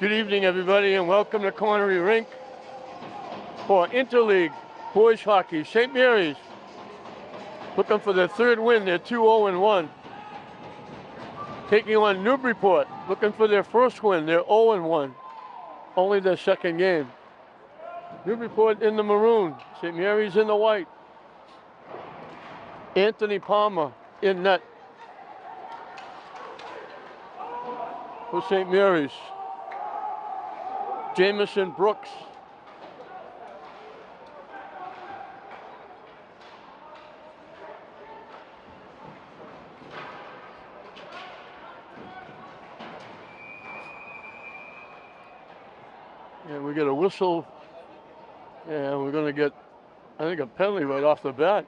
Good evening, everybody, and welcome to Connery Rink for Interleague Boys Hockey. St. Mary's looking for their third win. They're 2-0-1. Taking on Newburyport, looking for their first win. They're 0-1. Only their second game. Newburyport in the maroon. St. Mary's in the white. Anthony Palmer in net for St. Mary's. Jamison Brooks. And we get a whistle, and we're going to get, I think, a penalty right off the bat.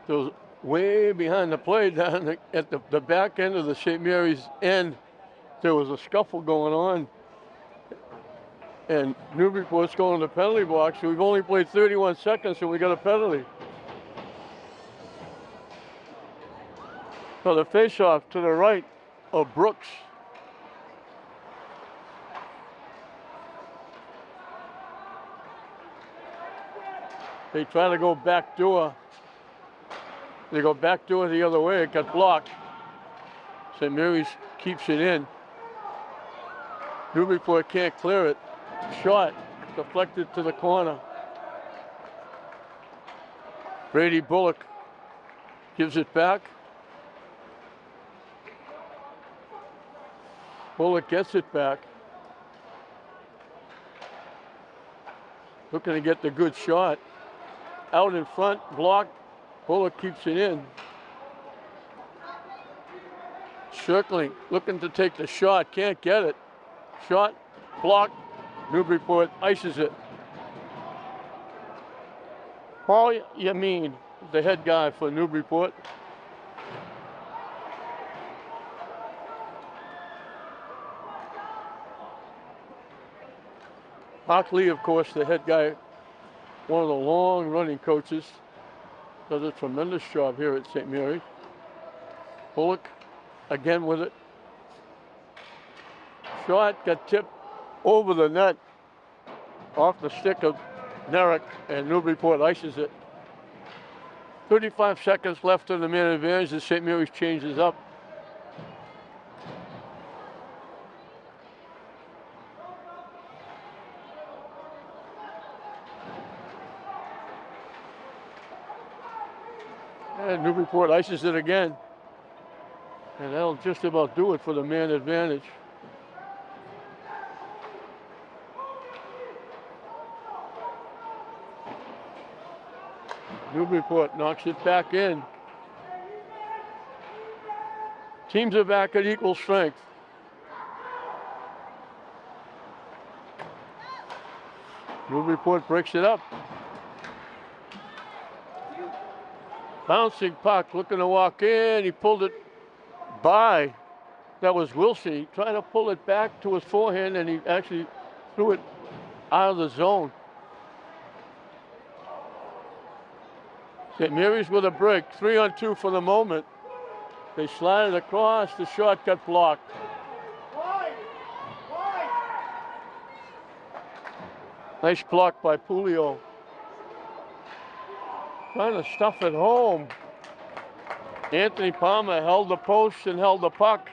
It was way behind the play down at the back end of the St. Mary's end. There was a scuffle going on. And Newburyport's going to the penalty box. So we've only played 31 seconds, and we got a penalty. So the face-off to the right of Brooks. They try to go back door. They go back door the other way. It got blocked. St. Mary's keeps it in. Newburyport can't clear it. Shot deflected to the corner. Brady Bullock gives it back. Bullock gets it back. Looking to get the good shot. Out in front, blocked. Bullock keeps it in. Circling, looking to take the shot, can't get it. Shot, blocked. Newburyport ices it. Paul Yamin, the head guy for Newburyport. Hockley, of course, the head guy, one of the long-running coaches, does a tremendous job here at St. Mary's. Bullock, again with it. Shot got tipped over the net, off the stick of Nerrick, and Newburyport ices it. 35 seconds left on the man advantage as St. Mary's changes up. And Newburyport ices it again. And that'll just about do it for the man advantage. Newburyport knocks it back in. Teams are back at equal strength. Newburyport breaks it up. Bouncing puck, looking to walk in. He pulled it by. That was Wilsey trying to pull it back to his forehand, and he actually threw it out of the zone. St. Mary's with a break, 3-on-2 for the moment. They slide it across, the shot got blocked. Nice block by Pulio. Trying to stuff it home. Anthony Palmer held the post and held the puck.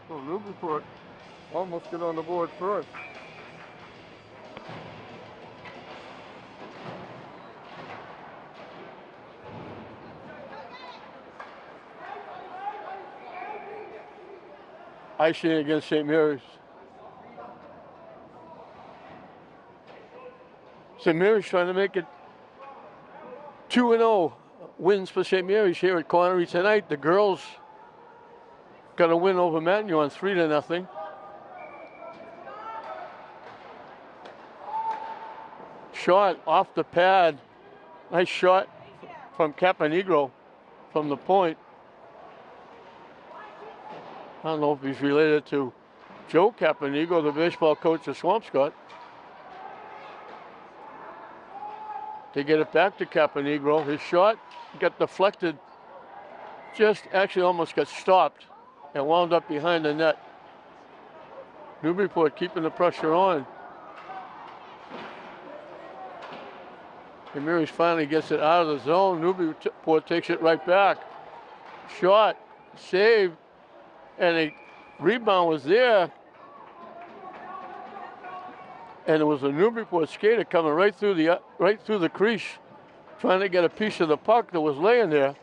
So Newburyport almost get on the board first. Icing against St. Mary's. St. Mary's trying to make it 2-0 wins for St. Mary's here at Connery tonight. The girls got a win over Mattignon 3-0. Shot off the pad. Nice shot from Caponegro from the point. I don't know if he's related to Joe Caponegro, the baseball coach of Swampscott. They get it back to Caponegro. His shot got deflected just actually almost got stopped and wound up behind the net. Newburyport keeping the pressure on. And Mary's finally gets it out of the zone. Newburyport takes it right back. Shot, save, and a rebound was there. And it was a Newburyport skater coming right through the crease, trying to get a piece of the puck that was laying there.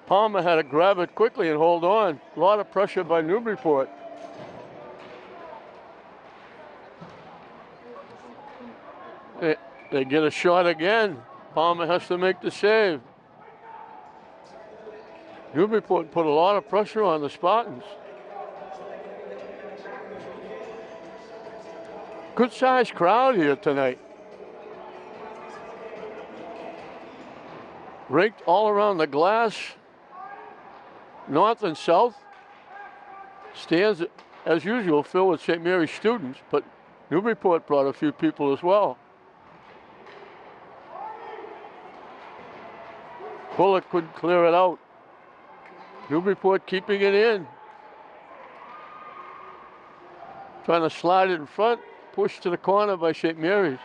Palmer had to grab it quickly and hold on. A lot of pressure by Newburyport. They get a shot again. Palmer has to make the save. Newburyport put a lot of pressure on the Spartans. Good sized crowd here tonight. Raked all around the glass, north and south. Stands, as usual, filled with St. Mary's students, but Newburyport brought a few people as well. Bullock couldn't clear it out. Newburyport keeping it in. Trying to slide it in front, pushed to the corner by St. Mary's.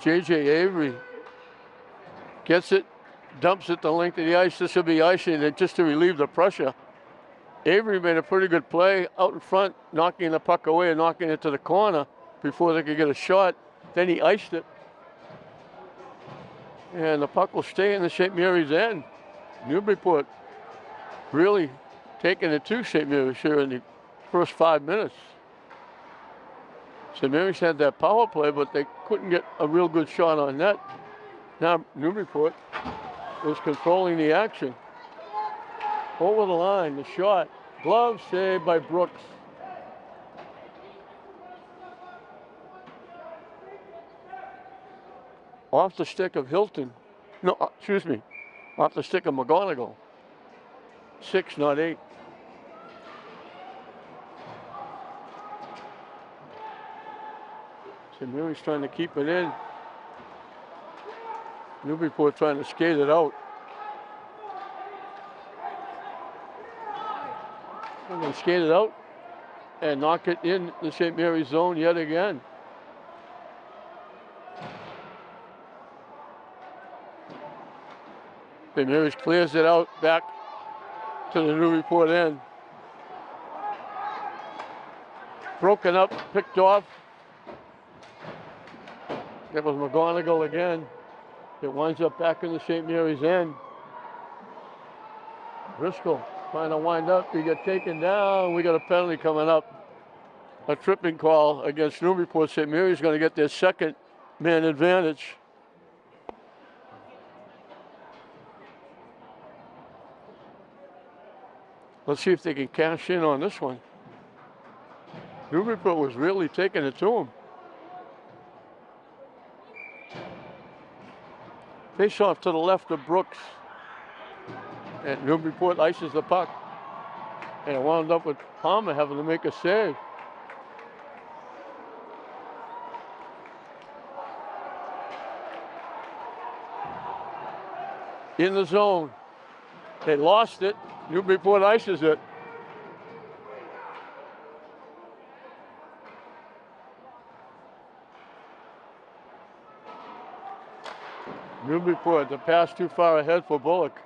J.J. Avery gets it, dumps it the length of the ice. This will be icing, and just to relieve the pressure. Avery made a pretty good play out in front, knocking the puck away and knocking it to the corner before they could get a shot. Then he iced it. And the puck will stay in the St. Mary's end. Newburyport really taking it to St. Mary's here in the first 5 minutes. St. Mary's had that power play, but they couldn't get a real good shot on net. Now Newburyport is controlling the action. Over the line, the shot. Glove saved by Brooks. Off the stick of Hilton. No, excuse me. Off the stick of McGonigal. 6, not 8. St. Mary's trying to keep it in. Newburyport trying to skate it out. And they skate it out and knock it in the St. Mary's zone yet again. St. Mary's clears it out back to the Newburyport end. Broken up, picked off. That was McGonigal again. It winds up back in the St. Mary's end. Driscoll trying to wind up. He got taken down. We got a penalty coming up. A tripping call against Newburyport. St. Mary's going to get their second man advantage. Let's see if they can cash in on this one. Newburyport was really taking it to them. Face off to the left of Brooks. And Newburyport ices the puck. And it wound up with Palmer having to make a save. In the zone. They lost it. Newburyport ices it. Newburyport, the pass too far ahead for Bullock.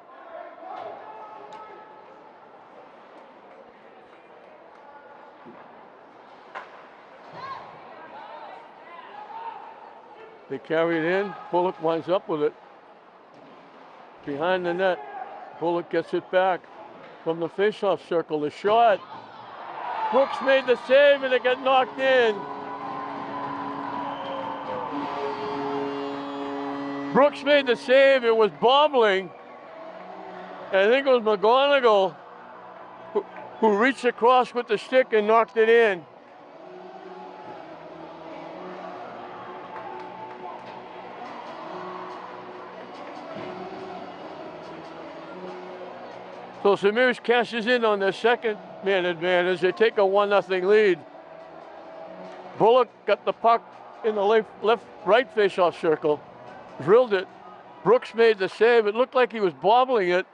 They carry it in. Bullock winds up with it. Behind the net. Bullock gets it back from the faceoff circle. The shot. Brooks made the save and it got knocked in. Brooks made the save. It was bobbling. And I think it was McGonigal who reached across with the stick and knocked it in. So St. Mary's cashes in on their second man advantage. They take a 1-0 lead. Bullock got the puck in the left-right face-off circle, drilled it. Brooks made the save. It looked like he was bobbling it,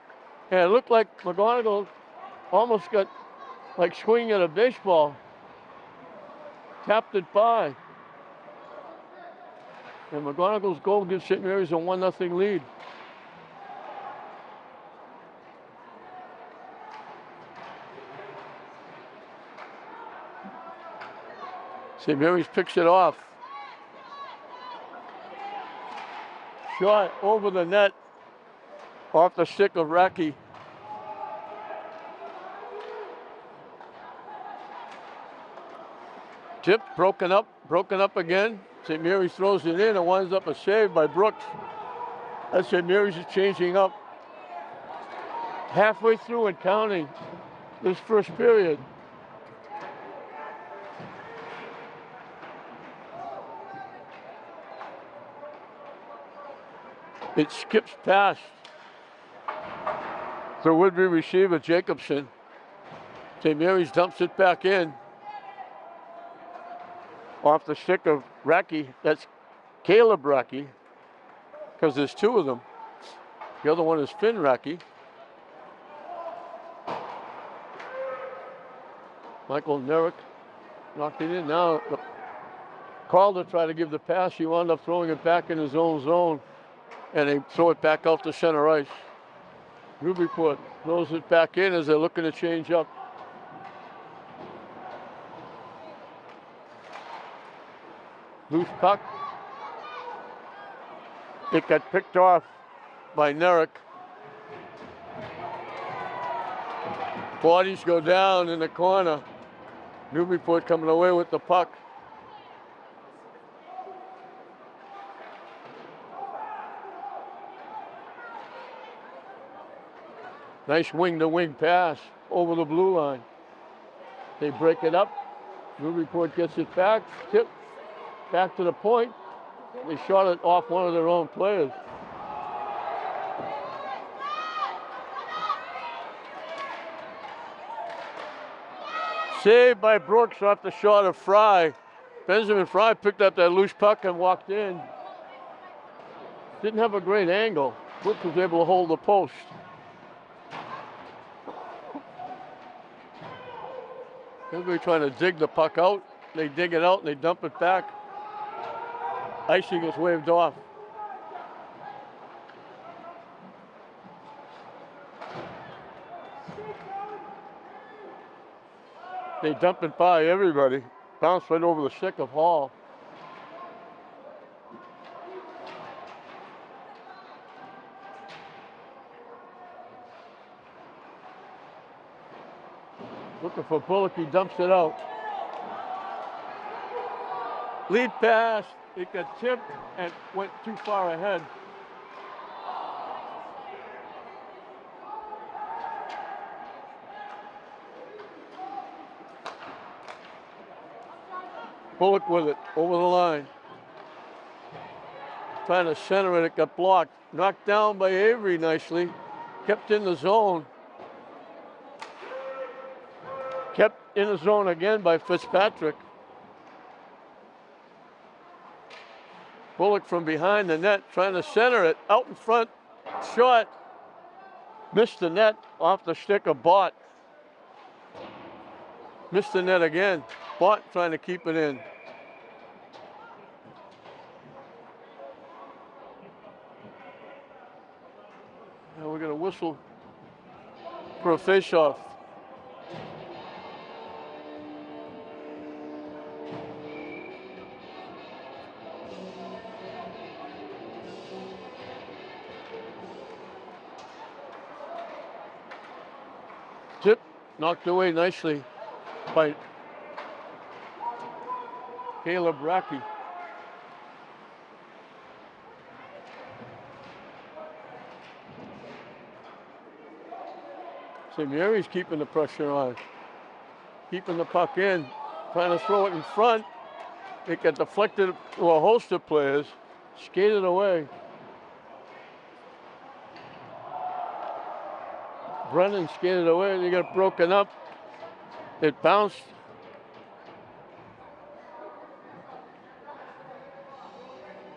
and it looked like McGonigal almost got like swinging at a baseball. Tapped it by. And McGonigal's goal gives St. Mary's a 1-0 lead. St. Mary's picks it off. Shot over the net, off the stick of Racky. Tip, broken up again. St. Mary's throws it in and winds up a save by Brooks. As St. Mary's is changing up. Halfway through and counting this first period. It skips past the would-be receiver, Jacobson. St. Mary's dumps it back in. Off the stick of Racky. That's Caleb Racky, because there's two of them. The other one is Finn Racky. Michael Nerick knocked it in. Now the Calder tried to give the pass. He wound up throwing it back in his own zone, and they throw it back out to center ice. Newburyport throws it back in as they're looking to change up. Loose puck. It got picked off by Nerick. Bodies go down in the corner. Newburyport coming away with the puck. Nice wing-to-wing pass over the blue line. They break it up. Newburyport gets it back. Tip back to the point. They shot it off one of their own players. Saved by Brooks off the shot of Fry. Benjamin Fry picked up that loose puck and walked in. Didn't have a great angle. Brooks was able to hold the post. Everybody trying to dig the puck out. They dig it out and they dump it back. Icing is waved off. They dump it by everybody. Bounced right over the stick of Hall. Looking for Bullock, he dumps it out. Lead pass, it got tipped and went too far ahead. Bullock with it, over the line. Trying to center it, it got blocked. Knocked down by Avery nicely. Kept in the zone. Kept in the zone again by Fitzpatrick. Bullock from behind the net, trying to center it. Out in front, shot. Missed the net off the stick of Bott. Missed the net again. Bott trying to keep it in. Now we're going to whistle for a face-off. Tip knocked away nicely by Caleb Racky. St. Mary's keeping the pressure on. Keeping the puck in. Trying to throw it in front. It got deflected to a host of players. Skated away. Brennan skated away. They got broken up. It bounced.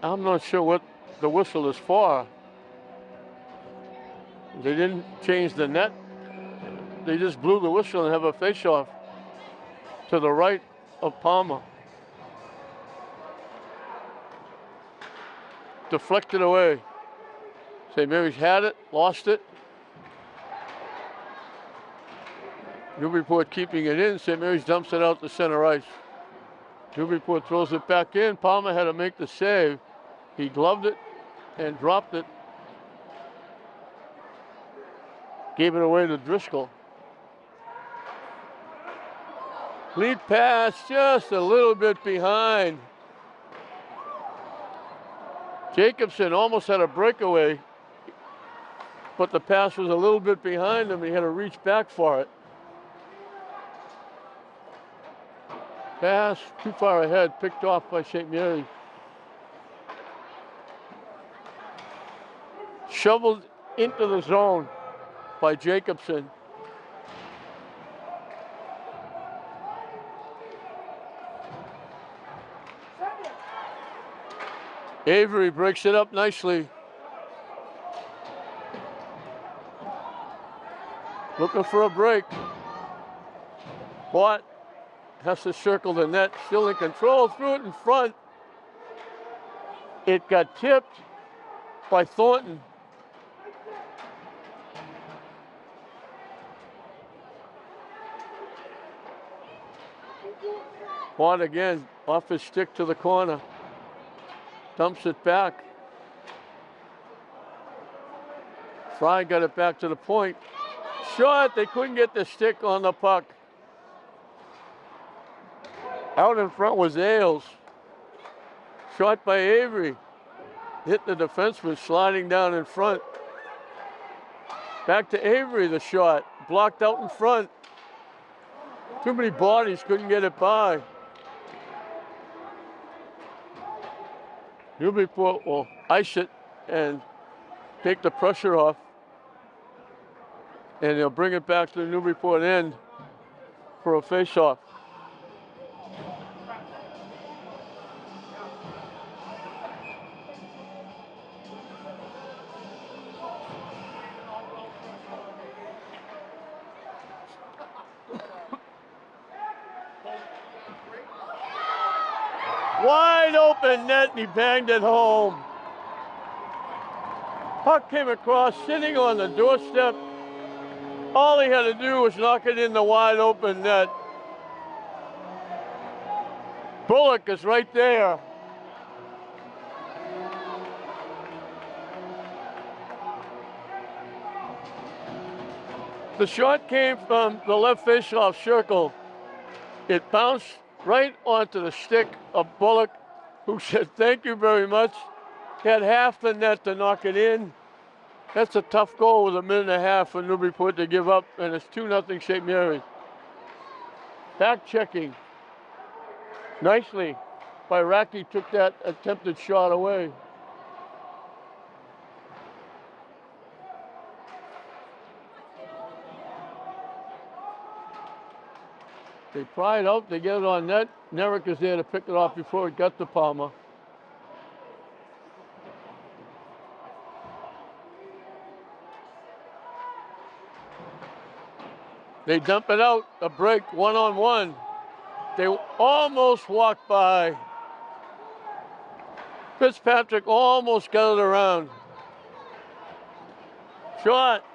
I'm not sure what the whistle is for. They didn't change the net. They just blew the whistle and have a face-off to the right of Palmer. Deflected away. St. Mary's had it, lost it. Newburyport keeping it in. St. Mary's dumps it out to center ice. Newburyport throws it back in. Palmer had to make the save. He gloved it and dropped it. Gave it away to Driscoll. Lead pass just a little bit behind. Jacobson almost had a breakaway, but the pass was a little bit behind him. He had to reach back for it. Pass too far ahead, picked off by St. Mary's. Shoveled into the zone by Jacobson. Avery breaks it up nicely. Looking for a break. Watt has to circle the net, still in control, threw it in front. It got tipped by Thornton. Watt again, off his stick to the corner. Dumps it back. Fry got it back to the point. Shot, they couldn't get the stick on the puck. Out in front was Ailes. Shot by Avery. Hit the defenseman sliding down in front. Back to Avery, the shot. Blocked out in front. Too many bodies, couldn't get it by. Newburyport will ice it and take the pressure off. And they'll bring it back to the Newburyport end for a face-off. Wide open net, and he banged it home. Puck came across, sitting on the doorstep. All he had to do was knock it in the wide open net. Bullock is right there. The shot came from the left face-off circle. It bounced right onto the stick of Bullock, who said, "Thank you very much." He had half the net to knock it in. That's a tough goal with a minute and a half for Newburyport to give up, and it's 2-0 St. Mary's. Back checking nicely by Racky, took that attempted shot away. They pry it out, they get it on net. Nerick is there to pick it off before it got to Palmer. They dump it out, a break, one-on-one. They almost walked by. Fitzpatrick almost got it around. Shot,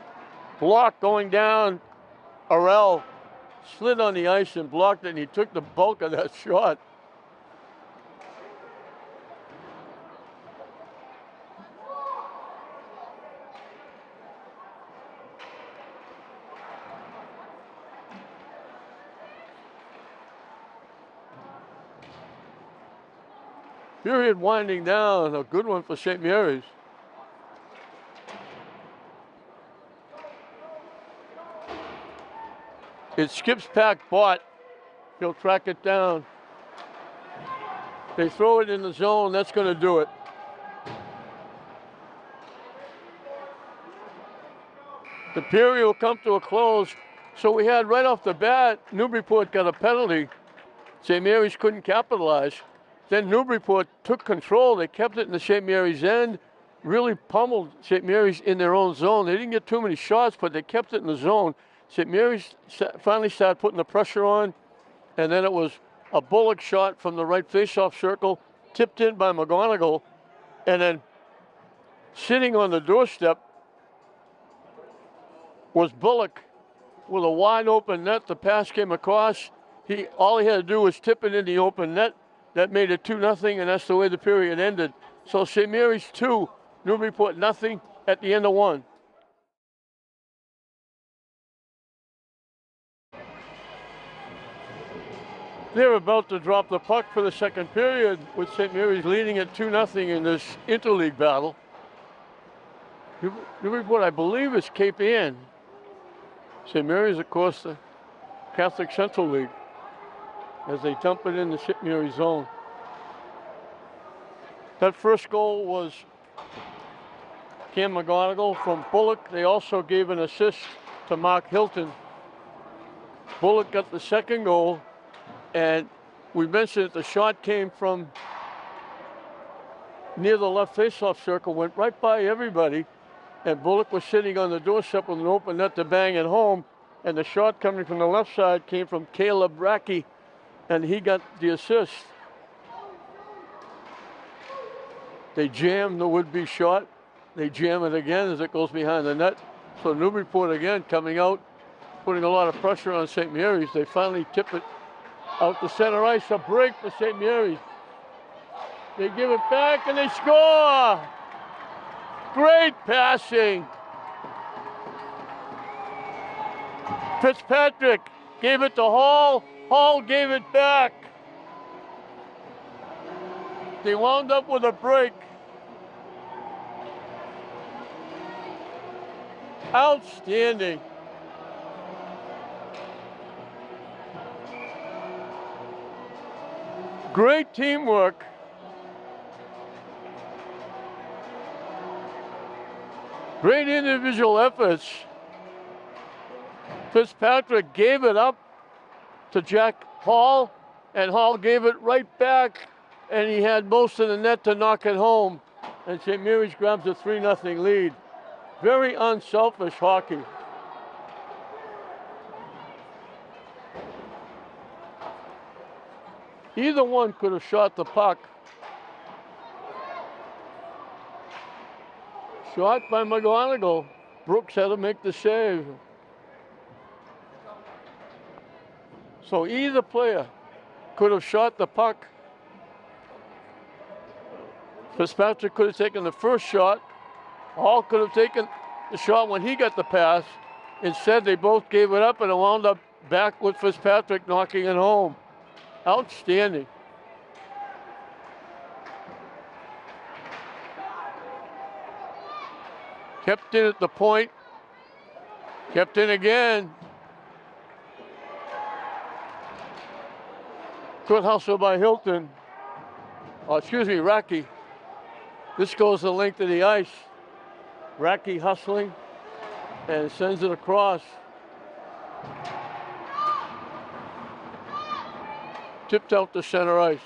block going down. Arell slid on the ice and blocked it, and he took the bulk of that shot. Period winding down, a good one for St. Mary's. It skips past Bott. He'll track it down. They throw it in the zone, that's going to do it. The period will come to a close. So we had right off the bat, Newburyport got a penalty. St. Mary's couldn't capitalize. Then Newburyport took control. They kept it in the St. Mary's end, really pummeled St. Mary's in their own zone. They didn't get too many shots, but they kept it in the zone. St. Mary's finally started putting the pressure on, and then it was a Bullock shot from the right face-off circle, tipped in by McGonigal, and then sitting on the doorstep was Bullock with a wide open net. The pass came across. All he had to do was tip it in the open net. That made it 2-0, and that's the way the period ended. So St. Mary's 2, Newburyport nothing at the end of 1. They're about to drop the puck for the second period, with St. Mary's leading at 2-0 in this interleague battle. Newburyport, I believe, is Cape Ann. St. Mary's, of course, the Catholic Central League, as they dump it in the St. Mary's zone. That first goal was Cam McGonigal from Bullock. They also gave an assist to Mark Hilton. Bullock got the second goal, and we mentioned that the shot came from near the left face-off circle, went right by everybody, and Bullock was sitting on the doorstep with an open net to bang it home, and the shot coming from the left side came from Caleb Racky, and he got the assist. They jam the would-be shot. They jam it again as it goes behind the net. So Newburyport again coming out, putting a lot of pressure on St. Mary's. They finally tip it out to center ice. A break for St. Mary's. They give it back and they score. Great passing. Fitzpatrick gave it to Hall. Hall gave it back. They wound up with a break. Outstanding. Great teamwork. Great individual efforts. Fitzpatrick gave it up to Jack Hall, and Hall gave it right back, and he had most of the net to knock it home. And St. Mary's grabs a 3-0 lead. Very unselfish hockey. Either one could have shot the puck. Shot by McGonigal. Brooks had to make the save. So either player could have shot the puck. Fitzpatrick could have taken the first shot. Hall could have taken the shot when he got the pass. Instead, they both gave it up, and it wound up back with Fitzpatrick knocking it home. Outstanding. Kept in at the point. Kept in again. Good hustle by Hilton. Oh, excuse me, Racky. This goes the length of the ice. Racky hustling and sends it across. Tipped out to center ice.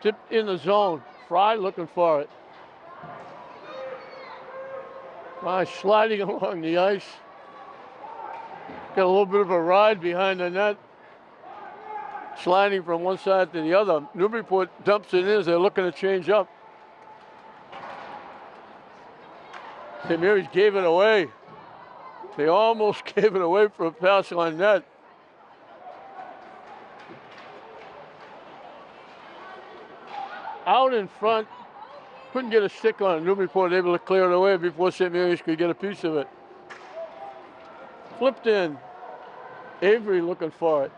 Tipped in the zone. Fry looking for it. Fry sliding along the ice. Got a little bit of a ride behind the net. Sliding from one side to the other. Newburyport dumps it in as they're looking to change up. St. Mary's gave it away. They almost gave it away for a pass on net. Out in front, couldn't get a stick on it. Newburyport able to clear it away before St. Mary's could get a piece of it. Flipped in. Avery looking for it.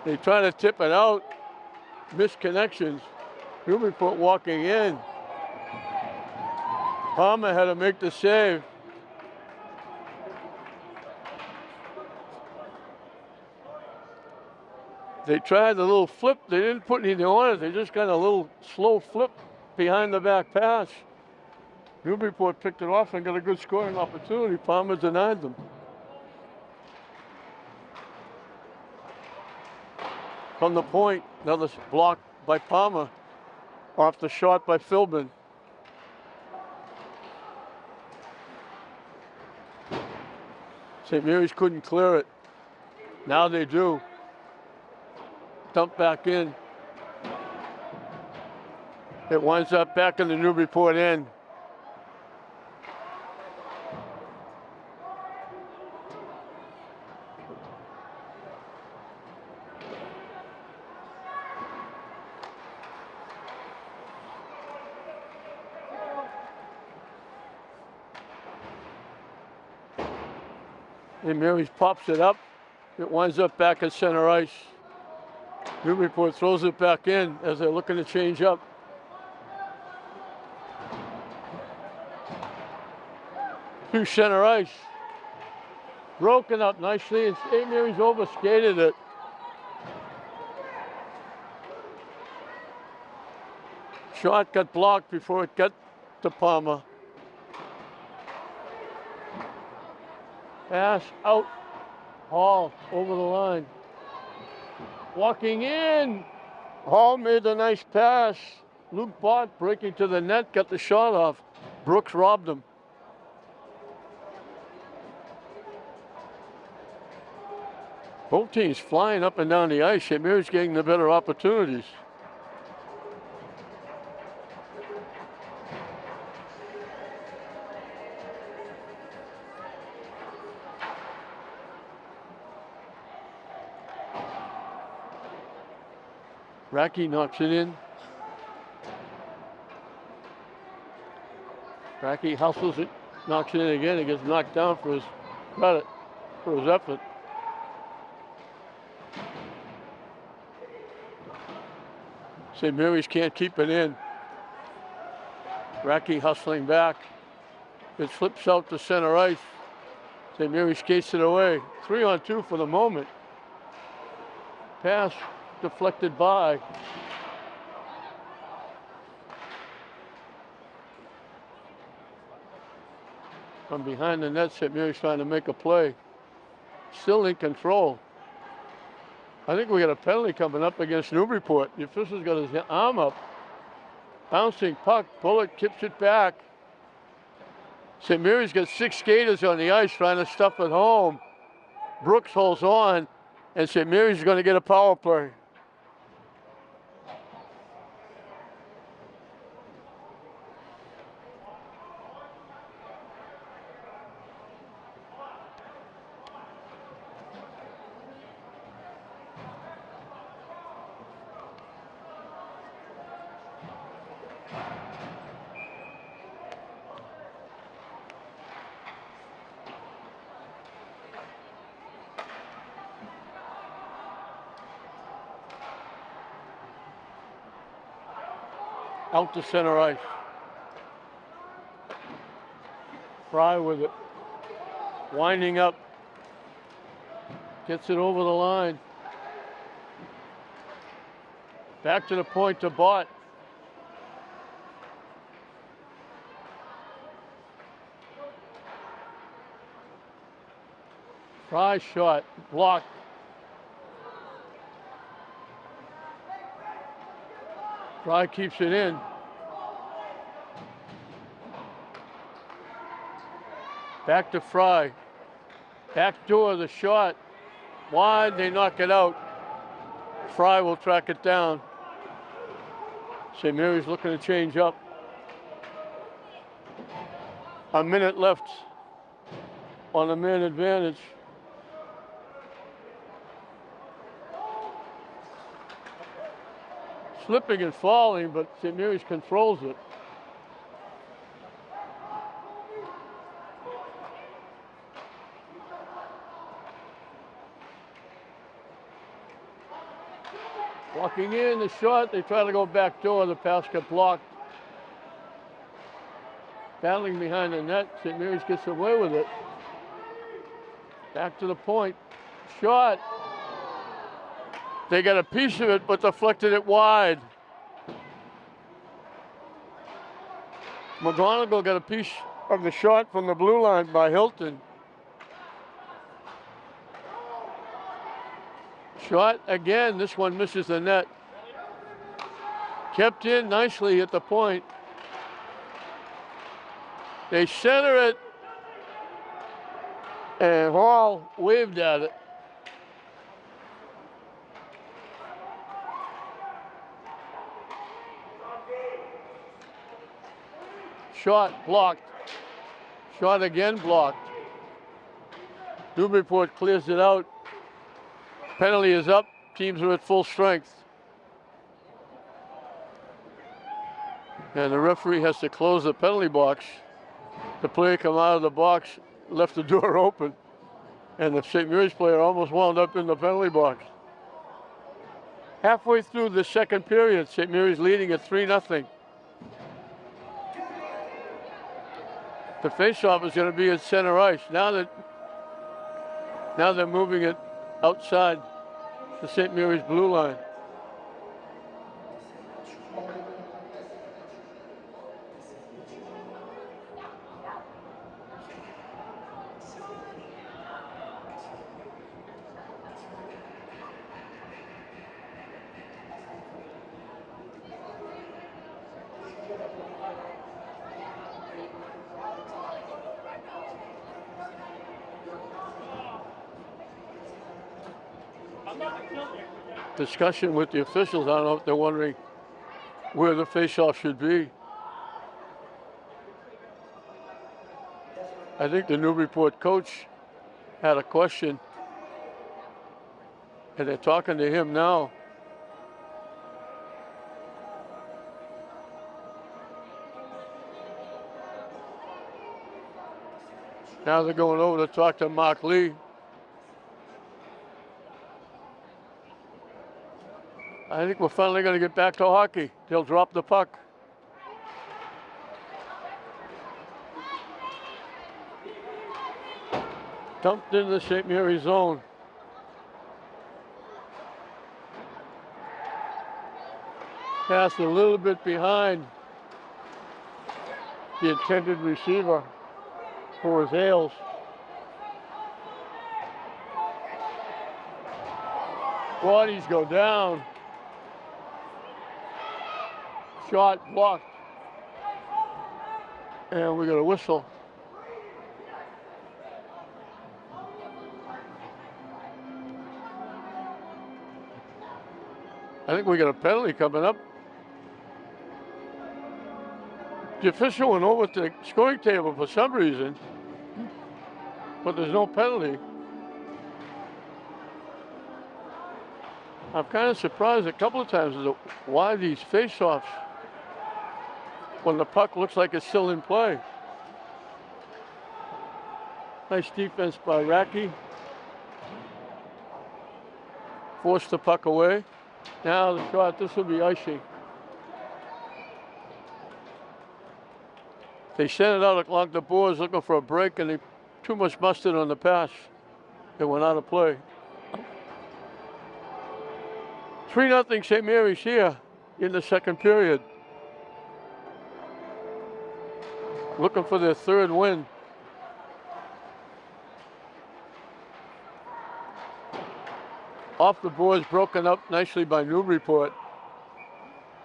They try to tip it out. Missed connections. Newburyport walking in. Palmer had to make the save. They tried the little flip. They didn't put anything on it. They just got a little slow flip behind the back pass. Newburyport picked it off and got a good scoring opportunity. Palmer denied them. from the point. Another block by Palmer. Off the shot by Philbin. St. Mary's couldn't clear it. Now they do. Dump back in. It winds up back in the Newburyport end. And Mary's pops it up. It winds up back at center ice. Newburyport throws it back in as they're looking to change up. To center ice. Broken up nicely, and St. Mary's overskated it. Shot got blocked before it got to Palmer. Pass out. Hall over the line. Walking in. Hall made a nice pass. Luke Bott breaking to the net, got the shot off. Brooks robbed him. Both teams flying up and down the ice. St. Mary's getting the better opportunities. Racky knocks it in. Racky hustles it, knocks it in again. It gets knocked down for his credit, for his effort. St. Mary's can't keep it in. Racky hustling back. It slips out to center ice. St. Mary's skates it away. 3-on-2 for the moment. Pass deflected by. From behind the net, St. Mary's trying to make a play. Still in control. I think we got a penalty coming up against Newburyport. The official's got his arm up. Bouncing puck, Bullock kips it back. St. Mary's got 6 skaters on the ice trying to stuff it home. Brooks holds on, and St. Mary's is going to get a power play. Out to center ice. Fry with it. Winding up. Gets it over the line. Back to the point to Bott. Fry shot. Blocked. Fry keeps it in. Back to Fry. Back door, the shot. Wide, they knock it out. Fry will track it down. St. Mary's looking to change up. A minute left on the man advantage. Slipping and falling, but St. Mary's controls it. Walking in, the shot, they try to go back door, the pass got blocked. Battling behind the net, St. Mary's gets away with it. Back to the point, shot. They got a piece of it, but deflected it wide. McGonigal got a piece of the shot from the blue line by Hilton. Shot again. This one misses the net. Kept in nicely at the point. They center it, and Hall waved at it. Shot blocked. Shot again blocked. Newburyport clears it out. Penalty is up. Teams are at full strength. And the referee has to close the penalty box. The player come out of the box, left the door open, and the St. Mary's player almost wound up in the penalty box. Halfway through the second period, St. Mary's leading at 3-0. The faceoff is going to be at center ice. Now they're moving it outside the St. Mary's blue line. Discussion with the officials. I don't know if they're wondering where the faceoff should be. I think the Newburyport coach had a question, and they're talking to him now. Now they're going over to talk to Mark Lee. I think we're finally going to get back to hockey. They'll drop the puck. Dumped in the St. Mary's zone. Passed a little bit behind the intended receiver, who was Ailes. Bodies go down. Shot blocked. And we got a whistle. I think we got a penalty coming up. The official went over to the scoring table for some reason, but there's no penalty. I'm kind of surprised a couple of times as to why these face-offs, when the puck looks like it's still in play. Nice defense by Racky. Forced the puck away. Now the shot, this will be icing. They sent it out along the boards looking for a break, and they too much mustard on the pass. It went out of play. 3-0 St. Mary's here in the second period. Looking for their third win. Off the boards, broken up nicely by Newburyport.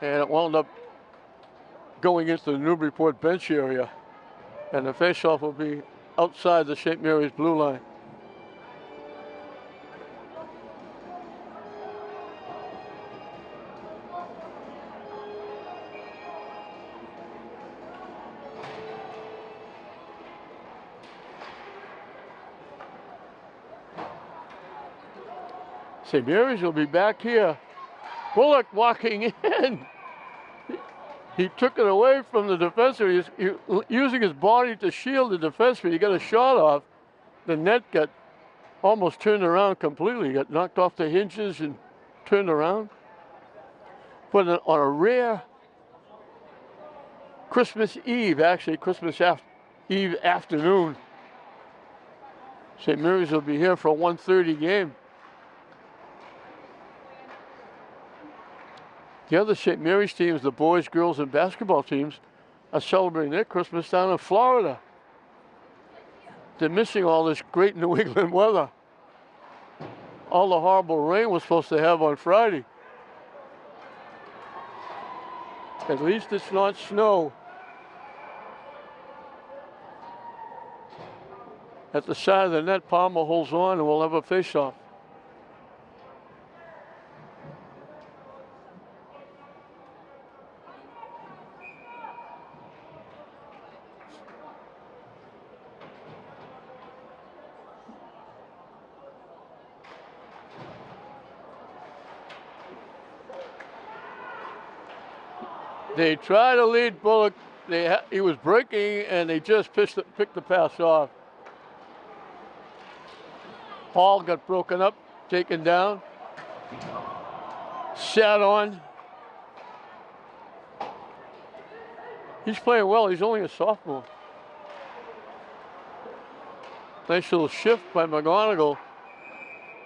And it wound up going into the Newburyport bench area. And the faceoff will be outside the St. Mary's blue line. St. Mary's will be back here. Bullock walking in. He took it away from the defenseman. He's using his body to shield the defenseman. He got a shot off. The net got almost turned around completely. Got knocked off the hinges and turned around. But on a rare Christmas Eve, actually Christmas Eve afternoon, St. Mary's will be here for a 1:30 game. The other St. Mary's teams, the boys, girls, and basketball teams, are celebrating their Christmas down in Florida. They're missing all this great New England weather. all the horrible rain we're supposed to have on Friday. At least it's not snow. At the side of the net, Palmer holds on and we'll have a face-off. They try to lead Bullock. He was breaking, and they just picked the pass off. Hall got broken up, taken down, sat on. He's playing well. He's only a sophomore. Nice little shift by McGonigal.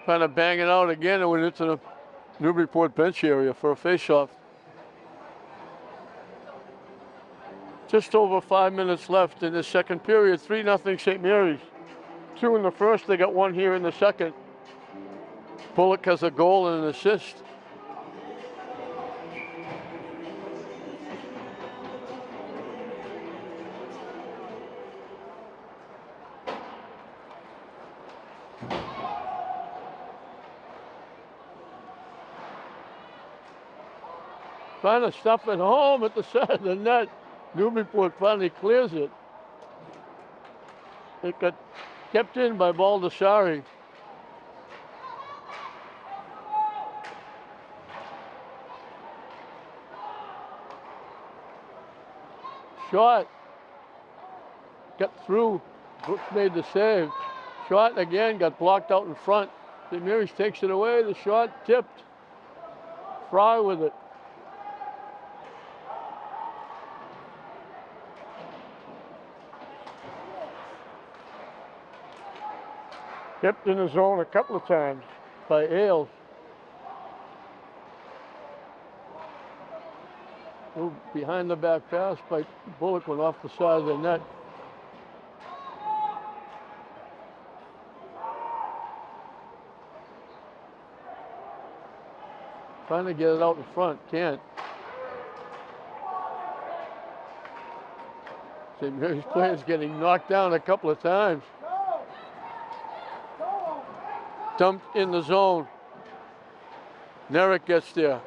Trying to bang it out again and went into the Newburyport bench area for a face-off. Just over 5 minutes left in the second period. 3-0 St. Mary's. 2 in the first. They got 1 here in the second. Bullock has a goal and an assist. Trying to stuff it home at the side of the net. Newburyport finally clears it. It got kept in by Baldessari. Shot. Got through. Brooks made the save. Shot again, got blocked out in front. St. Mary's takes it away. The shot tipped. Fry with it. Kept in the zone a couple of times by Ailes. Behind the back pass by Bullock went off the side of the net. Trying to get it out in front, can't. St. Mary's players getting knocked down a couple of times. Dumped in the zone. Nerick gets there.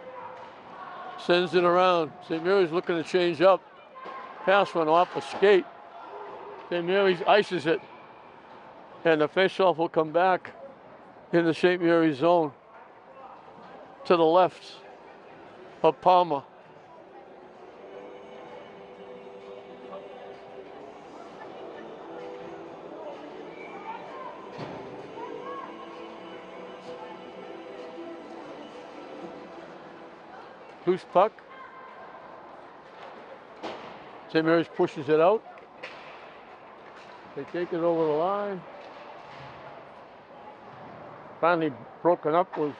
Sends it around. St. Mary's looking to change up. Pass went off a skate. St. Mary's ices it. And the face-off will come back in the St. Mary's zone. To the left of Palmer. Loose puck. St. Mary's pushes it out. They take it over the line. Finally broken up was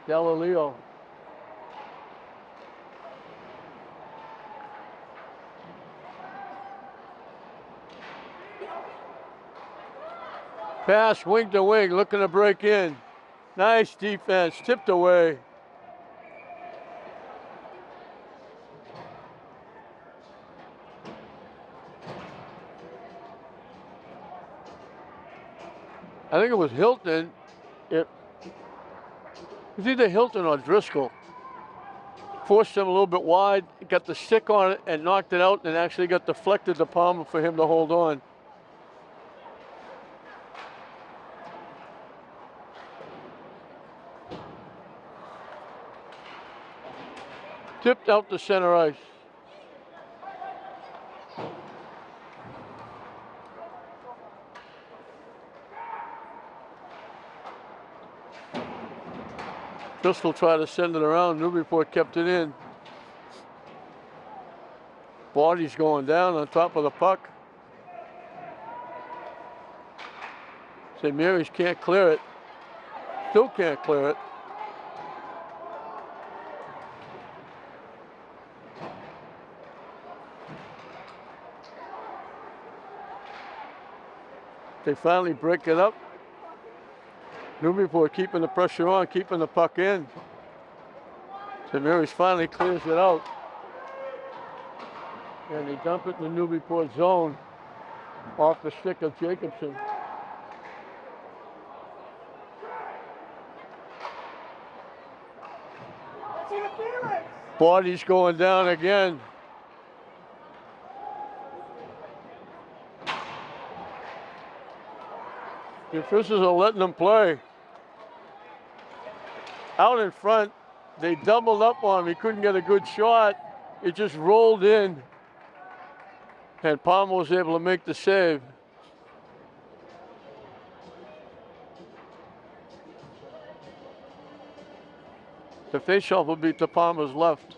Galileo. Pass, wing to wing, looking to break in. Nice defense, tipped away. I think it was Hilton. It was either Hilton or Driscoll. Forced him a little bit wide, got the stick on it and knocked it out and actually got deflected to Palmer for him to hold on. Tipped out to center ice. Bristol tried to send it around. Newburyport kept it in. Body's going down on top of the puck. St. Mary's can't clear it. Still can't clear it. They finally break it up. Newburyport keeping the pressure on, keeping the puck in. St. Mary's finally clears it out. And they dump it in the Newburyport zone off the stick of Jacobson. Body's going down again. The officials are letting them play. Out in front, they doubled up on him. He couldn't get a good shot. It just rolled in. And Palmer was able to make the save. The faceoff will be to Palmer's left.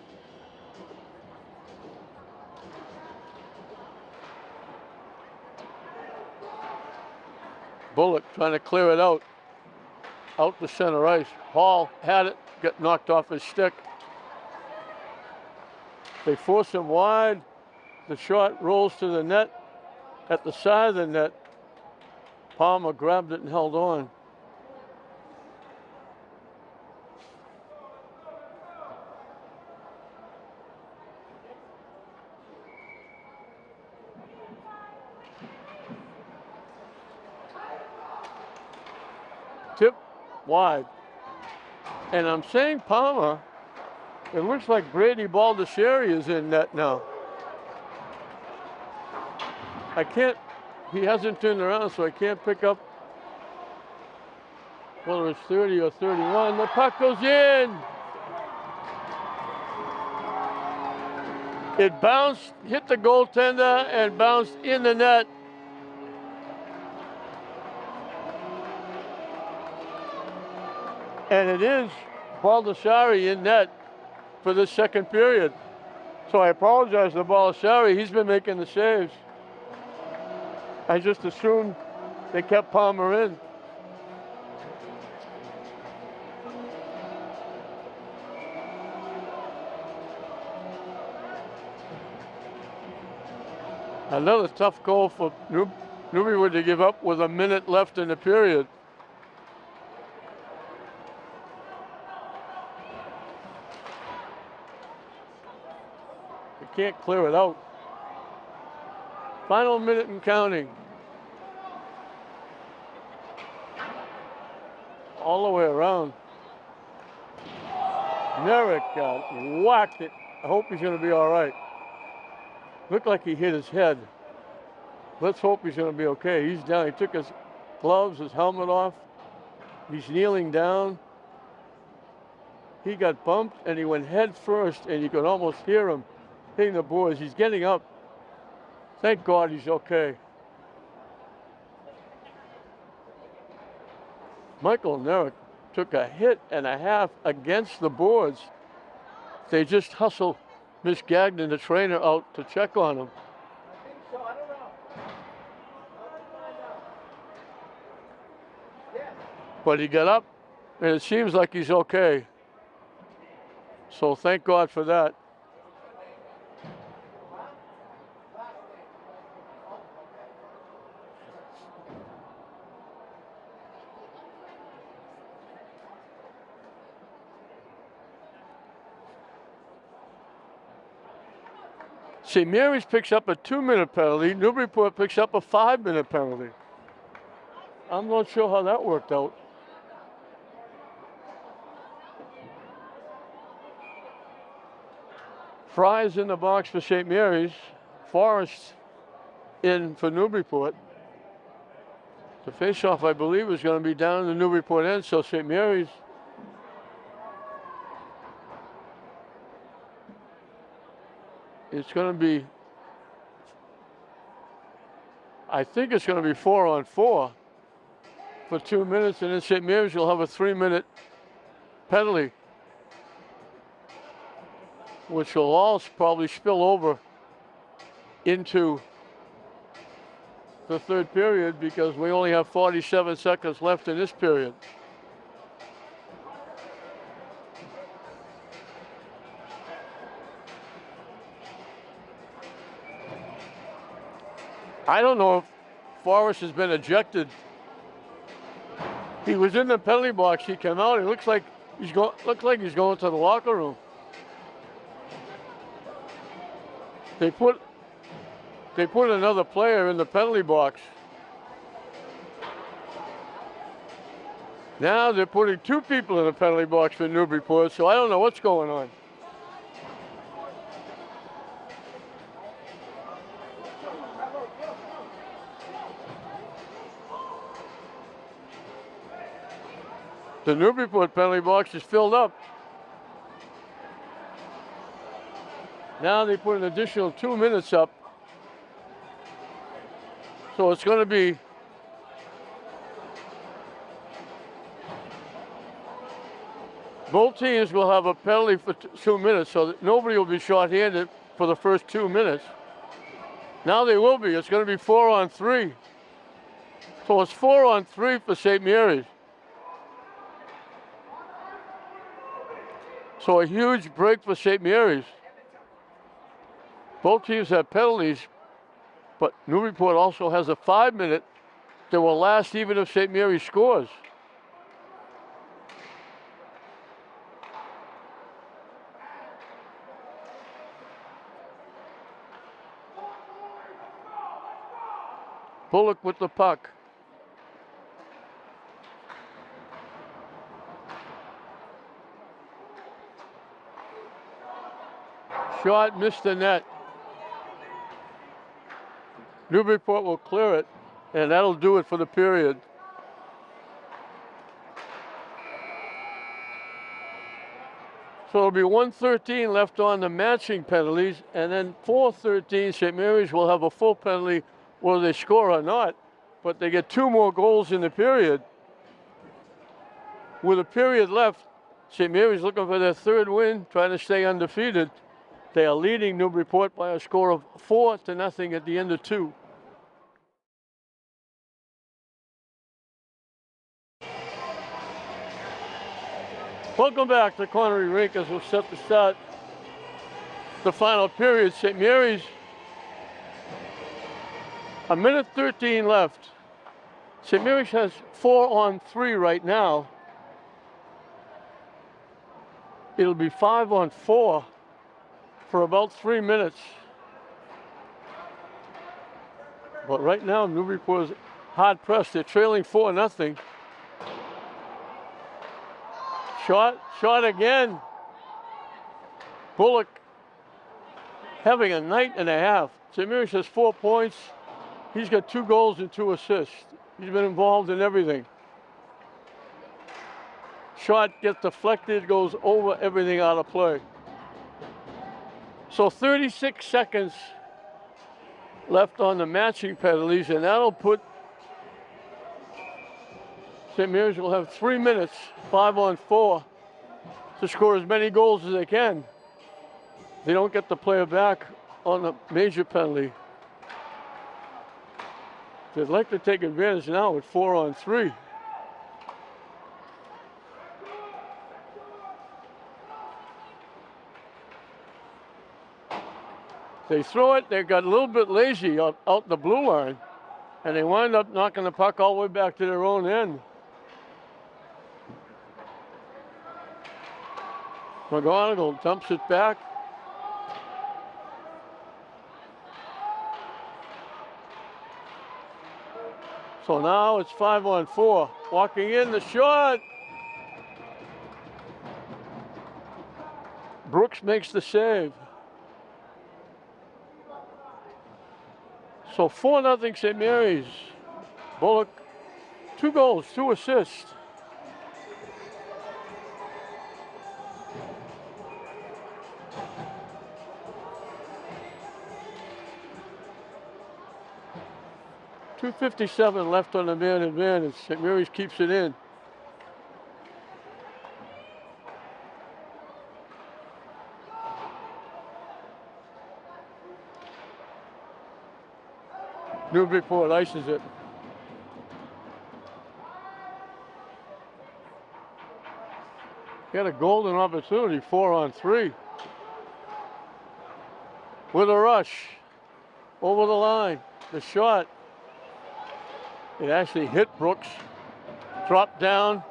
Bullock trying to clear it out to center ice. Hall had it, got knocked off his stick. They force him wide. The shot rolls to the net. At the side of the net, Palmer grabbed it and held on. Tip wide. And I'm saying Palmer, it looks like Brady Baldessari is in net now. I can't, he hasn't turned around, so I can't pick up whether it's 30 or 31. The puck goes in. It bounced, hit the goaltender, and bounced in the net. And it is Baldessari in net for the second period. So I apologize to Baldessari. He's been making the saves. I just assumed they kept Palmer in. Another tough goal for Newburyport to give up with a minute left in the period. They can't clear it out. Final minute and counting. All the way around. Merrick whacked it. I hope he's going to be all right. Looked like he hit his head. Let's hope he's going to be okay. He's down. He took his gloves, his helmet off. He's kneeling down. He got bumped and he went head first, and you could almost hear him hitting the boards. He's getting up. Thank God he's okay. Michael Merrick took a hit and a half against the boards. They just hustled Miss Gagnon, the trainer, out to check on him. I think so. I don't know. Yeah. But he got up, and it seems like he's okay. So thank God for that. St. Mary's picks up a 2-minute penalty. Newburyport picks up a 5-minute penalty. I'm not sure how that worked out. Fry's in the box for St. Mary's. Forrest in for Newburyport. The faceoff, I believe, is going to be down in the Newburyport end, so St. Mary's it's going to be, I think it's going to be 4-on-4 for 2 minutes, and then St. Mary's will have a 3-minute penalty, which will all probably spill over into the third period because we only have 47 seconds left in this period. I don't know if Forrest has been ejected. He was in the penalty box. He came out. He looks like he's going to the locker room. They put another player in the penalty box. Now they're putting two people in the penalty box for Newburyport, so I don't know what's going on. The Newburyport penalty box is filled up. Now they put an additional 2 minutes up. So it's going to be both teams will have a penalty for 2 minutes, so that nobody will be shorthanded for the first 2 minutes. Now they will be. It's going to be 4-on-3. So it's 4-on-3 for St. Mary's. So a huge break for St. Mary's. Both teams have penalties, but Newburyport also has a 5-minute that will last even if St. Mary's scores. Bullock with the puck. Shot missed the net. Newburyport will clear it, and that'll do it for the period. So it'll be 1:13 left on the matching penalties, and then 4:13, St. Mary's will have a full penalty whether they score or not, but they get 2 more goals in the period. With a period left, St. Mary's looking for their 3rd win, trying to stay undefeated. They are leading Newburyport by a score of 4-0 at the end of 2. Welcome back to Connery Rink as we'll set to start the final period. St. Mary's, 1:13 left. St. Mary's has 4-on-3 right now. It'll be 5-on-4 for about 3 minutes. But right now, Newburyport is hard pressed. They're trailing 4-0. Shot again. Bullock having a night and a half. St. Mary's has 4 points. He's got 2 goals and 2 assists. He's been involved in everything. Shot gets deflected, goes over everything out of play. So 36 seconds left on the matching penalties, and that'll put St. Mary's will have 3 minutes, 5-on-4, to score as many goals as they can. They don't get the player back on the major penalty. They'd like to take advantage now with 4-on-3. They throw it, they got a little bit lazy out the blue line, and they wind up knocking the puck all the way back to their own end. McGonigal dumps it back. So now it's 5-on-4. Walking in, the shot. Brooks makes the save. So 4-0 St. Mary's. Bullock, 2 goals, 2 assists. .257 left on the man advantage. St. Mary's keeps it in. Newburyport ices it. Got a golden opportunity, 4-on-3. With a rush. Over the line. The shot. It actually hit Brooks. dropped down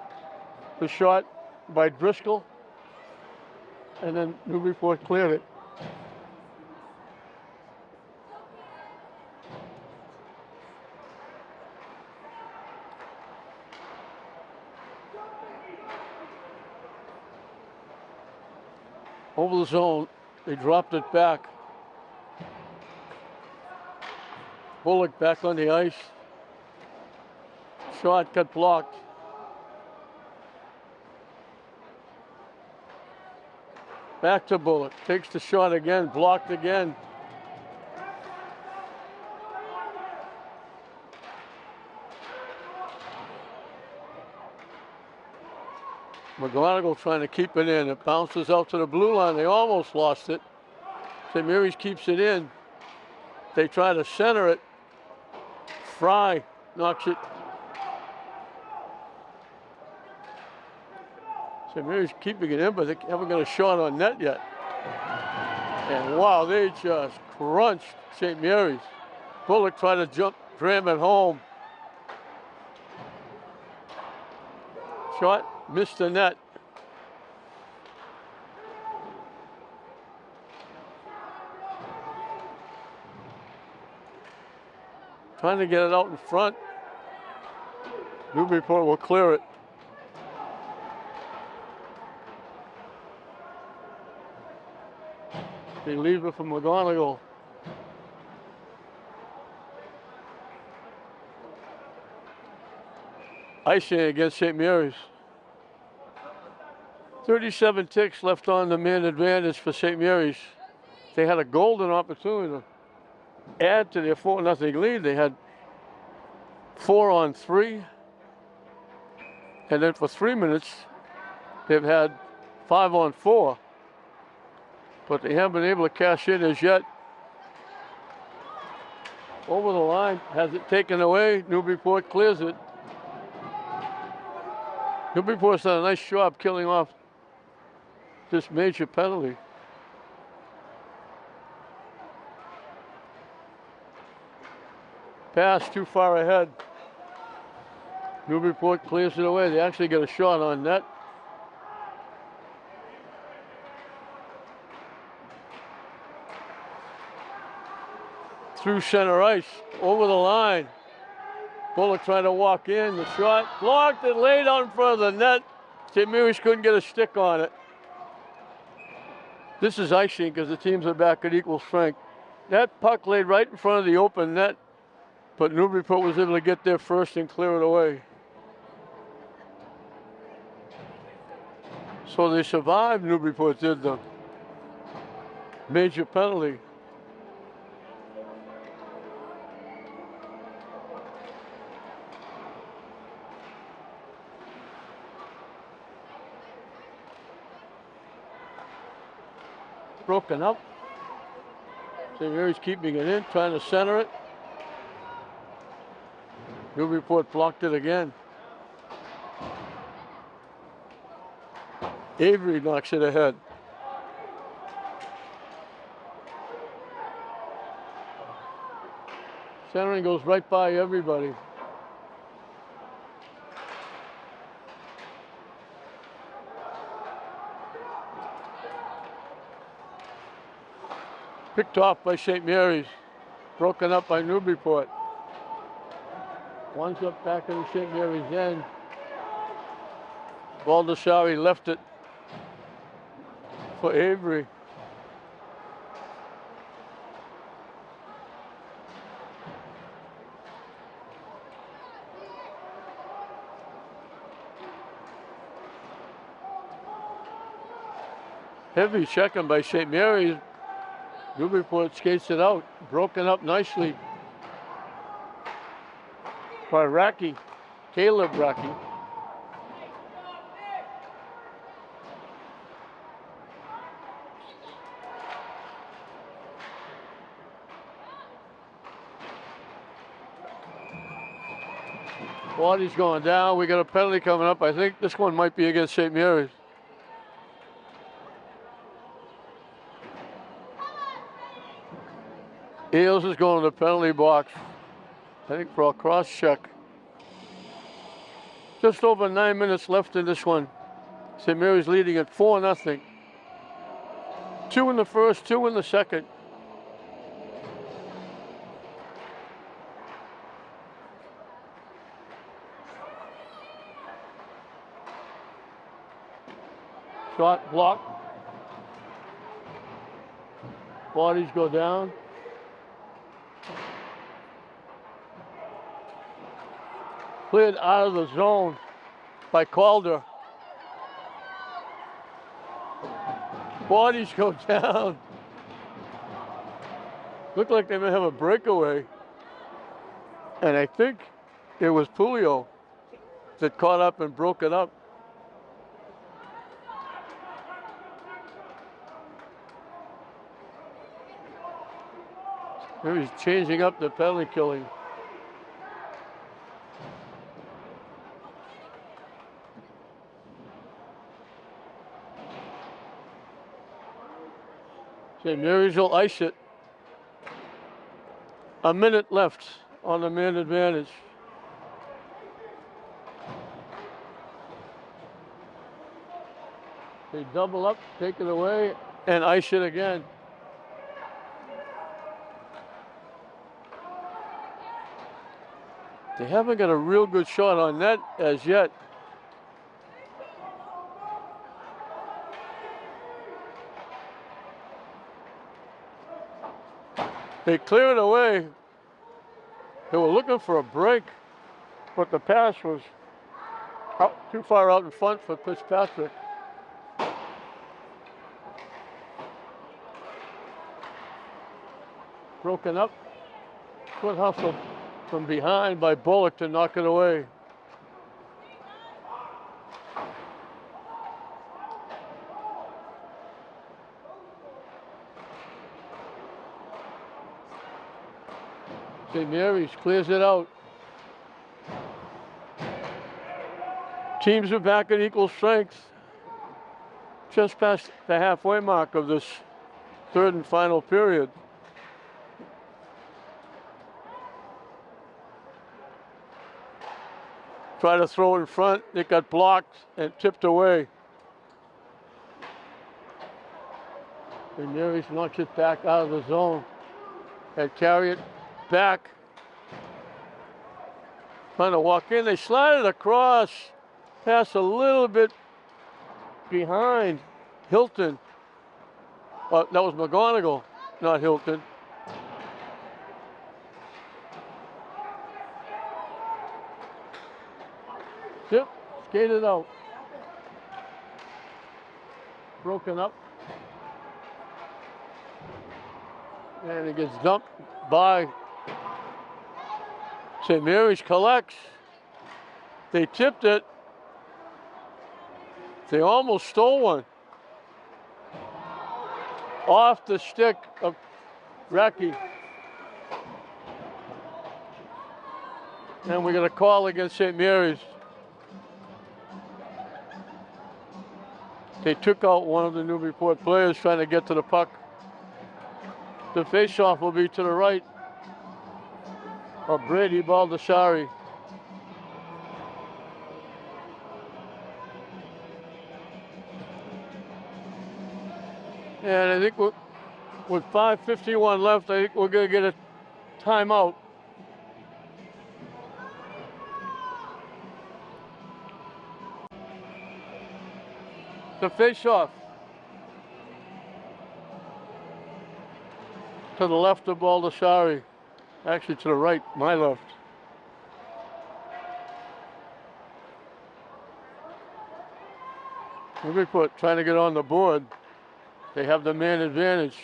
the shot by Driscoll, and then Newburyport cleared it. Over the zone, they dropped it back. Bullock back on the ice. Shot got blocked. Back to Bullock, takes the shot again, blocked again. McGonigal trying to keep it in. It bounces out to the blue line. They almost lost it. St. Mary's keeps it in. They try to center it. Fry knocks it. St. Mary's keeping it in, but they haven't got a shot on net yet. And wow, they just crunched St. Mary's. Bullock tried to jam it home. Shot missed the net. Trying to get it out in front. Newburyport will clear it. They leave it for McGonigal. Icing against St. Mary's. 37 ticks left on the man advantage for St. Mary's. They had a golden opportunity to add to their 4-0 lead. They had 4-on-3. And then for 3 minutes, they've had 5-on-4. But they haven't been able to cash in as yet. Over the line, has it taken away. Newburyport clears it. Newburyport's done a nice job killing off this major penalty. Pass too far ahead. Newburyport clears it away. They actually get a shot on net. Through center ice, over the line. Bullock trying to walk in. The shot blocked and laid out in front of the net. St. Mary's couldn't get a stick on it. This is icing because the teams are back at equal strength. That puck laid right in front of the open net, but Newburyport was able to get there first and clear it away. So they survived, Newburyport did, the major penalty. Broken up. St. Mary's keeping it in, trying to center it. Newburyport blocked it again. Avery knocks it ahead. Centering goes right by everybody. Picked off by St. Mary's, broken up by Newburyport. One's up back in the St. Mary's end. Baldessari left it for Avery. Heavy checking by St. Mary's. Newburyport skates it out, broken up nicely by Racky, Caleb Racky. Body's going down. We got a penalty coming up. I think this one might be against St. Mary's. Eels is going to the penalty box, I think, for a cross check. Just over 9 minutes left in this one. St. Mary's leading at 4-0. 2 in the first, 2 in the second. Shot blocked. Bodies go down. Cleared out of the zone by Calder. Bodies go down. Looked like they may have a breakaway. And I think it was Pulio that caught up and broke it up. He was changing up the penalty killing. St. Mary's will ice it. A minute left on the man advantage. They double up, take it away, and ice it again. They haven't got a real good shot on net as yet. They clear it away. They were looking for a break, but the pass was out, too far out in front for Fitzpatrick. Broken up. Good hustle from behind by Bullock to knock it away. St. Mary's clears it out. Teams are back at equal strength. Just past the halfway mark of this third and final period. Try to throw in front. It got blocked and tipped away. And Mary's knocks it back out of the zone and carry it back. Trying to walk in. They slide it across. Pass a little bit behind Hilton. That was McGonigal, not Hilton. Yep, skated out. Broken up. And it gets dumped by St. Mary's collects. They tipped it. They almost stole one. Off the stick of Racky. And we got a call against St. Mary's. They took out one of the Newburyport players trying to get to the puck. The face-off will be to the right of Brady Baldessari. And I think with 5:51 left, I think we're going to get a timeout. The face-off to the left of Baldessari. Actually to the right, my left. Newburyport trying to get on the board. They have the man advantage.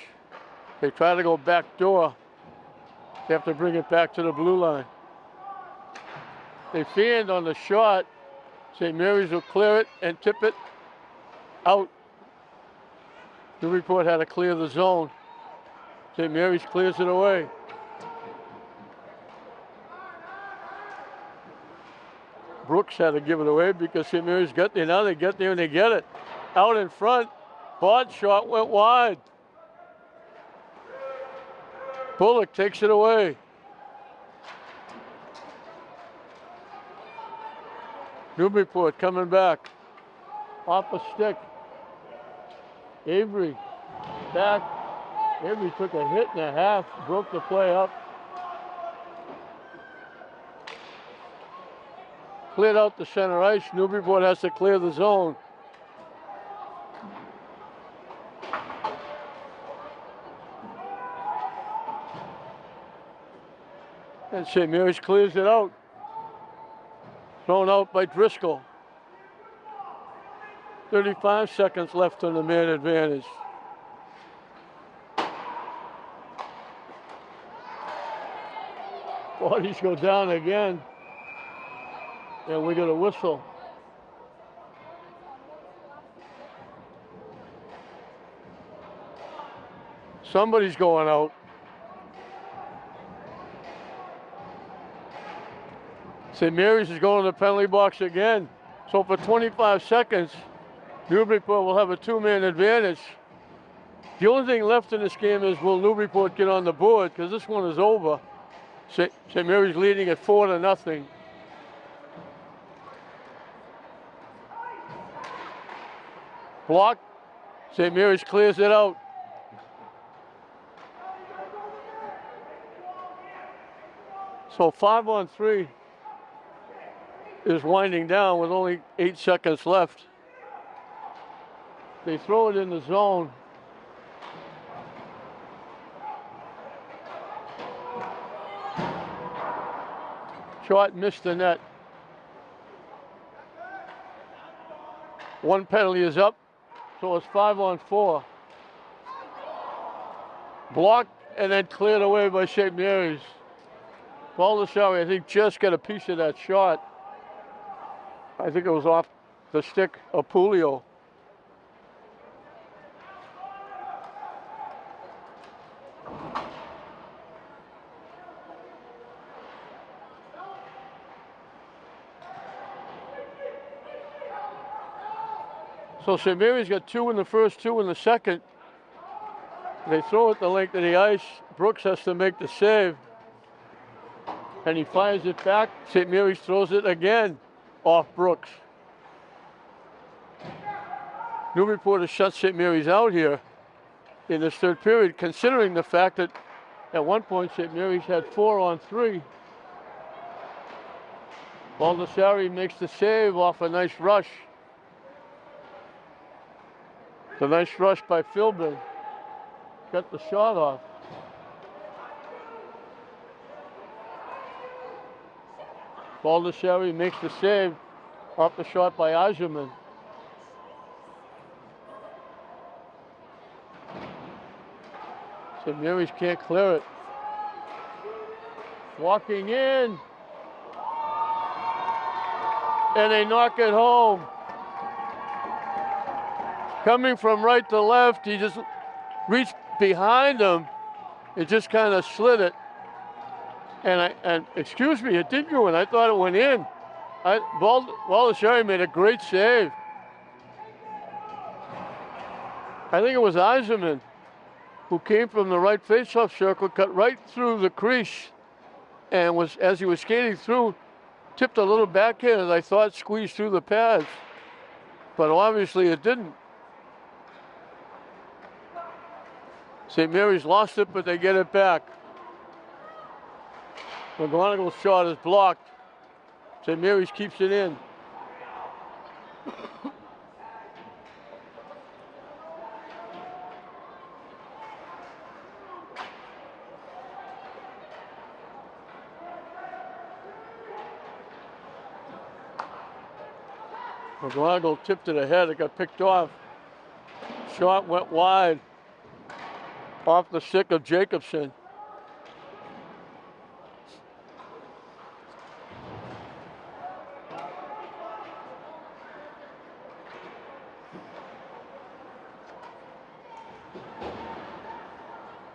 They try to go back door. They have to bring it back to the blue line. They fanned on the shot. St. Mary's will clear it and tip it out. Newburyport had to clear the zone. St. Mary's clears it away. Brooks had to give it away because St. Mary's got there. Now they get there and they get it. Out in front. Bard shot went wide. Bullock takes it away. Newburyport coming back. Off a stick. Avery back. Avery took a hit and a half, broke the play up. Cleared out the center ice. Newburyport has to clear the zone. And St. Mary's clears it out. Thrown out by Driscoll. 35 seconds left on the man advantage. Bodies go down again. And we get a whistle. Somebody's going out. St. Mary's is going to the penalty box again. So for 25 seconds, Newburyport will have a two-man advantage. The only thing left in this game is will Newburyport get on the board, because this one is over. St. Mary's leading at 4-0. Block. St. Mary's clears it out. So 5-on-3 is winding down with only 8 seconds left. They throw it in the zone. Shot missed the net. One penalty is up, so it's 5-on-4. Blocked and then cleared away by St. Mary's. Baldessari, I think, just got a piece of that shot. I think it was off the stick of Pulio. So St. Mary's got 2 in the first, 2 in the second. They throw it the length of the ice. Brooks has to make the save. And he fires it back. St. Mary's throws it again off Brooks. Newburyport has shut St. Mary's out here in this third period, considering the fact that at one point St. Mary's had 4-on-3. Baldessari makes the save off a nice rush. The nice rush by Philbin. Got the shot off. Baldessari makes the save off the shot by Eiserman. St. Mary's can't clear it. Walking in. And they knock it home. Coming from right to left, he just reached behind him and just kind of slid it. And excuse me, it did go in. I thought it went in. Baldessari made a great save. I think it was Eiserman who came from the right faceoff circle, cut right through the crease, and was, as he was skating through, tipped a little backhand, and I thought squeezed through the pads. But obviously it didn't. St. Mary's lost it, but they get it back. McGonagall's shot is blocked. St. Mary's keeps it in. McGonagall tipped it ahead. It got picked off. Shot went wide. Off the stick of Jacobson.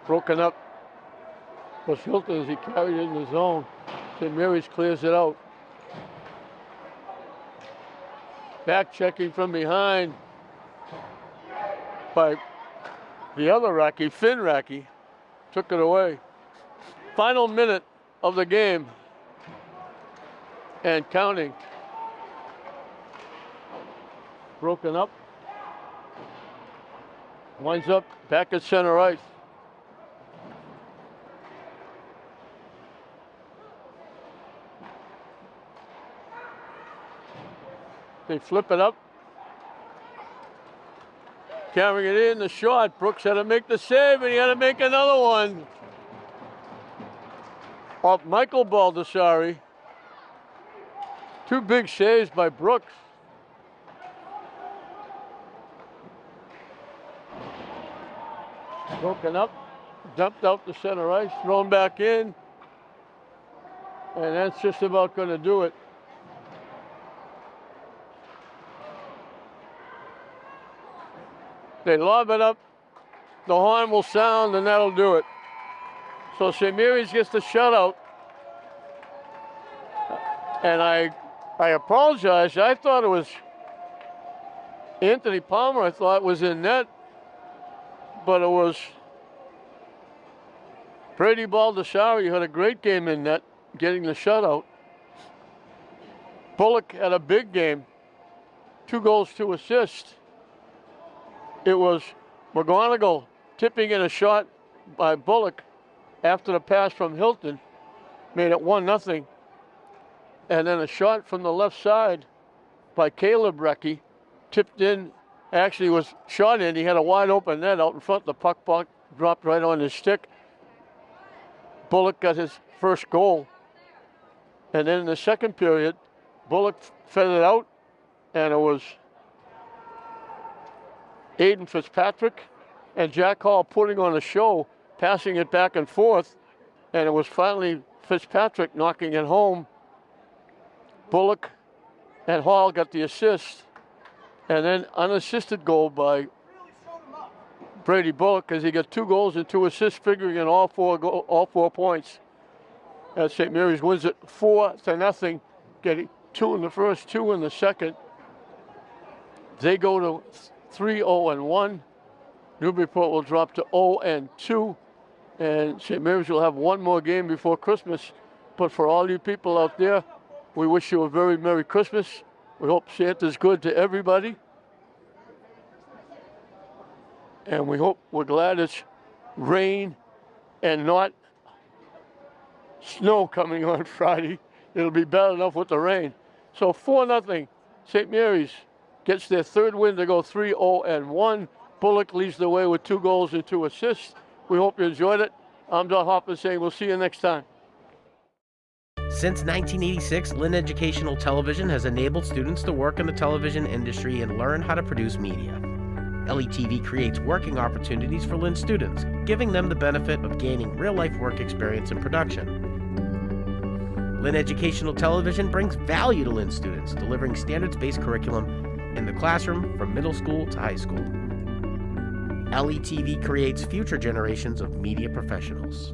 Broken up was Hilton as he carried it in the zone. St. Mary's clears it out. Back checking from behind by the other Racky, Finn Racky, took it away. Final minute of the game and counting. broken up. Winds up back at center ice. They flip it up. Carrying it in, the shot. Brooks had to make the save, and he had to make another one. Off Michael Baldessari. Two big saves by Brooks. Broken up, dumped out to center ice, thrown back in, and that's just about going to do it. They lob it up, the horn will sound, and that'll do it. So St. Mary's gets the shutout. And I apologize. I thought it was Anthony Palmer, I thought was in net, but it was Brady Baldessari, who had a great game in net, getting the shutout. Bullock had a big game, 2 goals, 2 assists. It was McGonigal tipping in a shot by Bullock after the pass from Hilton, made it 1-0. And then a shot from the left side by Caleb Recchi, tipped in, actually was shot in. He had a wide open net out in front. The puck dropped right on his stick. Bullock got his first goal. And then in the second period, Bullock fed it out, and it was Aiden Fitzpatrick and Jack Hall putting on a show, passing it back and forth, and it was finally Fitzpatrick knocking it home. Bullock and Hall got the assist, and then unassisted goal by Brady Bullock, as he got 2 goals and 2 assists, figuring in all 4 points. As St. Mary's wins it 4-0, getting 2 in the first, 2 in the second. They go to 3-0-1. Newburyport will drop to 0-2, and St. Mary's will have one more game before Christmas. But for all you people out there, we wish you a very Merry Christmas. We hope Santa's good to everybody. And we're glad it's rain and not snow coming on Friday. It'll be bad enough with the rain. So 4-0, St. Mary's gets their 3rd win to go 3-0-1. Bullock leads the way with 2 goals and 2 assists. We hope you enjoyed it. I'm Don Hoffman saying we'll see you next time. Since 1986, Lynn Educational Television has enabled students to work in the television industry and learn how to produce media. LETV creates working opportunities for Lynn students, giving them the benefit of gaining real-life work experience in production. Lynn Educational Television brings value to Lynn students, delivering standards-based curriculum in the classroom from middle school to high school. LETV creates future generations of media professionals.